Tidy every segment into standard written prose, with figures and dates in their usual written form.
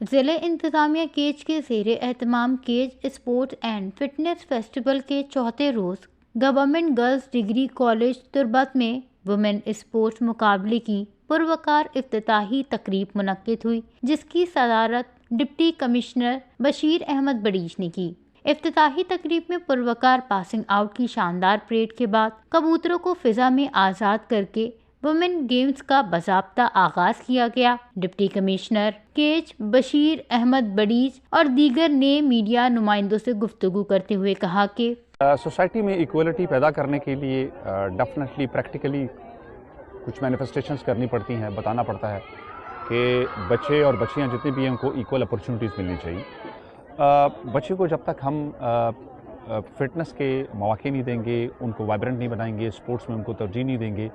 जिले इंतजामिया केज के ज़ेरे एहतमाम Kech sports and fitness festival के चौथे रोज government girls degree college Turbat में वुमेन स्पोर्ट्स मुकाबले की पुरवकार इफ्तिताही तकरीब मुनक्किद हुई, जिसकी सदारत डिप्टी कमिश्नर बशीर अहमद बड़ीज ने की। इफ्तिताही तकरीब में पुरवकार पासिंग आउट की शानदार परेड के बाद कबूतरों को फिजा में आज़ाद करके वुमेन गेम्स का बाज़ाब्ता आगाज किया गया। डिप्टी कमिश्नर केज बशीर अहमद बड़ीज और दीगर ने मीडिया नुमाइंदों से गुफ्तगू करते हुए कहा कि सोसाइटी में इक्वलिटी पैदा करने के लिए डेफिनेटली प्रैक्टिकली कुछ मैनिफेस्टेशंस करनी पड़ती हैं, बताना पड़ता है कि बच्चे और बच्चियां जितने भी हैं उनको इक्वल अपॉर्चुनिटीज़ मिलनी चाहिए। बच्चे को जब तक हम फिटनेस के मौके नहीं देंगे, उनको वाइब्रेंट नहीं बनाएंगे, स्पोर्ट्स में उनको तरजीह नहीं देंगे,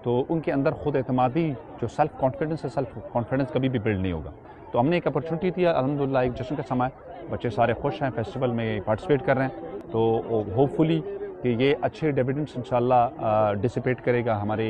तो उनके अंदर खुद एतमादी जो सेल्फ कॉन्फिडेंस है, सेल्फ कॉन्फिडेंस कभी भी बिल्ड नहीं होगा। तो हमने एक अपॉर्चुनिटी दिया, अल्हम्दुलिल्लाह एक जश्न का समय, बच्चे सारे खुश हैं, फेस्टिवल में पार्टिसिपेट कर रहे हैं, तो होपफुली कि ये अच्छे डिविडेंड्स इंशाल्लाह डिसिपेट करेगा हमारे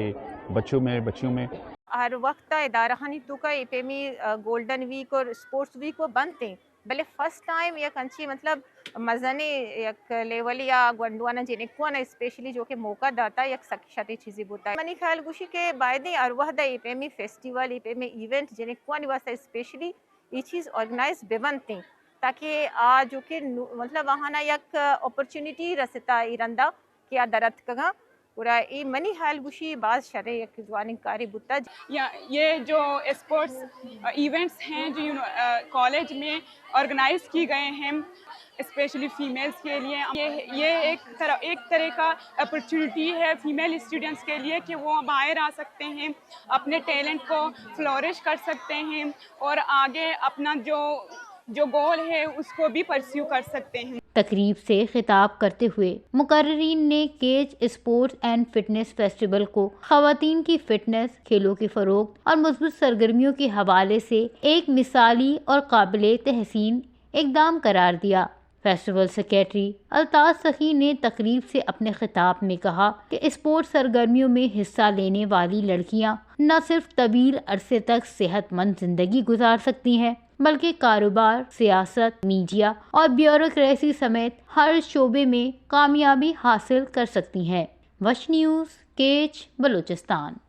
बच्चों में, बच्चियों में। हर वक्त इदाराहानी तो का एपीएमई गोल्डन वीक और स्पोर्ट्स वीक वो बनते भले फर्स्ट टाइम या कंची मतलब मजने एक लेवल या गंडुआना जिनेकुआना स्पेशली जो कि मौका दाता या सक्षाती चीज़ें होता है मनी ख्याल गुशी के बायदे अरवहदा एपीएमई फेस्टिवल एपीएमई इवेंट जिनेकुआनी वास्ते स्पेशली ये चीज़ ऑर्गेनाइज बेबनते ताकि जो कि मतलब वहाँ ना एक अपॉर्चुनिटी रसता इरंदा क्या दरत का पूरा ये मनी हाल गुशी बाज शरे एक जवानी कारी बुता या ये जो स्पोर्ट्स इवेंट्स हैं जो कॉलेज में ऑर्गेनाइज की गए हैं स्पेशली फीमेल्स के लिए, ये एक तरह का अपॉर्चुनिटी है फीमेल स्टूडेंट्स के लिए कि वो बाहर आ सकते हैं, अपने टैलेंट को फ्लोरिश कर सकते हैं और आगे अपना जो गोल है उसको भी परस्यू कर सकते हैं। तकरीब से खिताब करते हुए मुकर्रीन ने केज स्पोर्ट्स एंड फिटनेस फेस्टिवल को खवातीन की फिटनेस, खेलों के फरोग और मजबूत सरगर्मियों के हवाले से एक मिसाली और काबिले तहसीन इकदाम करार दिया। फेस्टिवल सेक्रेटरी अल्ताज सखी ने तकरीब से अपने खिताब में कहा कि स्पोर्ट्स सरगर्मियों में हिस्सा लेने वाली लड़कियां न सिर्फ तवील अरसे तक सेहतमंद जिंदगी गुजार सकती हैं, बल्कि कारोबार, सियासत, मीडिया और ब्यूरोक्रेसी समेत हर शोबे में कामयाबी हासिल कर सकती हैं। वश न्यूज़, केज, बलूचिस्तान।